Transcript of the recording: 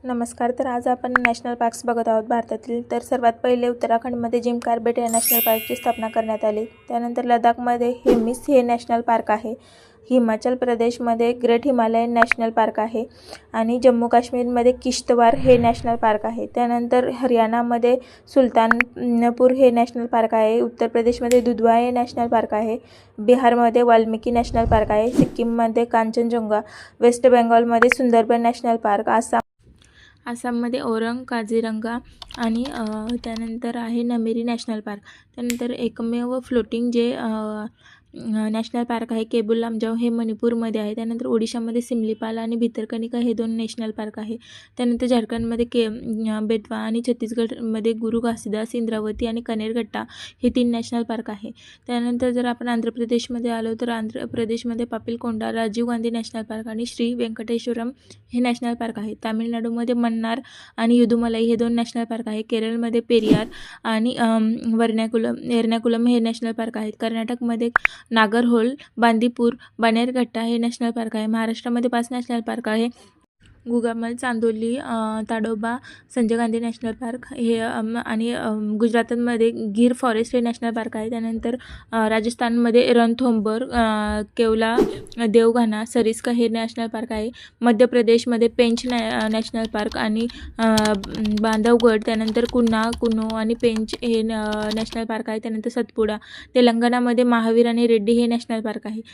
नमस्कार. तर आज आपण नॅशनल पार्क्स बघत आहोत भारतातील. तर सर्वात पहिले उत्तराखंडमध्ये जिम कॉर्बेट या नॅशनल पार्कची स्थापना करण्यात आली. त्यानंतर लडाखमध्ये हेमिस हे नॅशनल पार्क आहे. हिमाचल प्रदेशमध्ये ग्रेट हिमालयन नॅशनल पार्क आहे आणि जम्मू काश्मीरमध्ये किश्तवार हे नॅशनल पार्क आहे. त्यानंतर हरियाणामध्ये सुलतानपूर हे नॅशनल पार्क आहे. उत्तर प्रदेशमध्ये दुधवा हे नॅशनल पार्क आहे. बिहारमध्ये वाल्मिकी नॅशनल पार्क आहे. सिक्कीममध्ये कांचनजंगा, वेस्ट बेंगॉलमध्ये सुंदरबन नॅशनल पार्क, आसाममध्ये औरंग, काझीरंगा आणि त्यानंतर आहे नमेरी नॅशनल पार्क. त्यानंतर एकमेव फ्लोटिंग जे नॅशनल पार्क आहे केबुल लामजाव हे मणिपूरमध्ये आहे. त्यानंतर ओडिशामध्ये सिमलीपाल आणि भितरकनिका हे 2 नॅशनल पार्क आहे. त्यानंतर झारखंडमध्ये बेटवा आणि छत्तीसगडमध्ये गुरु घासीदास, इंद्रावती आणि कनेरगट्टा हे 3 नॅशनल पार्क आहे. त्यानंतर जर आपण आंध्र प्रदेशमध्ये आलो तर आंध्र प्रदेशमध्ये पापिलकोंडा, राजीव गांधी नॅशनल पार्क आणि श्री व्यंकटेश्वरम हे नॅशनल पार्क आहे. तामिळनाडूमध्ये मन्नार आणि युदुमलाई हे 2 नॅशनल पार्क आहे. केरळमध्ये पेरियार आणि एर्नाकुलम हे नॅशनल पार्क आहेत. कर्नाटकमध्ये नागरहोल, बांदीपूर, बाणेरघट्टा हे नॅशनल पार्क आहे. महाराष्ट्रामध्ये 5 नॅशनल पार्क आहे. गुगामल, चांदोली, ताडोबा, संजय गांधी नॅशनल पार्क हे आणि गुजरातमध्ये गीर फॉरेस्ट हे नॅशनल पार्क आहे. त्यानंतर राजस्थानमध्ये रणथंभोर, केवला, देवघाना, सरिस्का हे नॅशनल पार्क आहे. मध्य प्रदेशमध्ये पेंच नॅशनल पार्क आणि बांधवगड, त्यानंतर कुनो आणि पेंच हे नॅशनल पार्क आहे. त्यानंतर सतपुडा. तेलंगणामध्ये महावीर आणि रेड्डी हे नॅशनल पार्क आहे.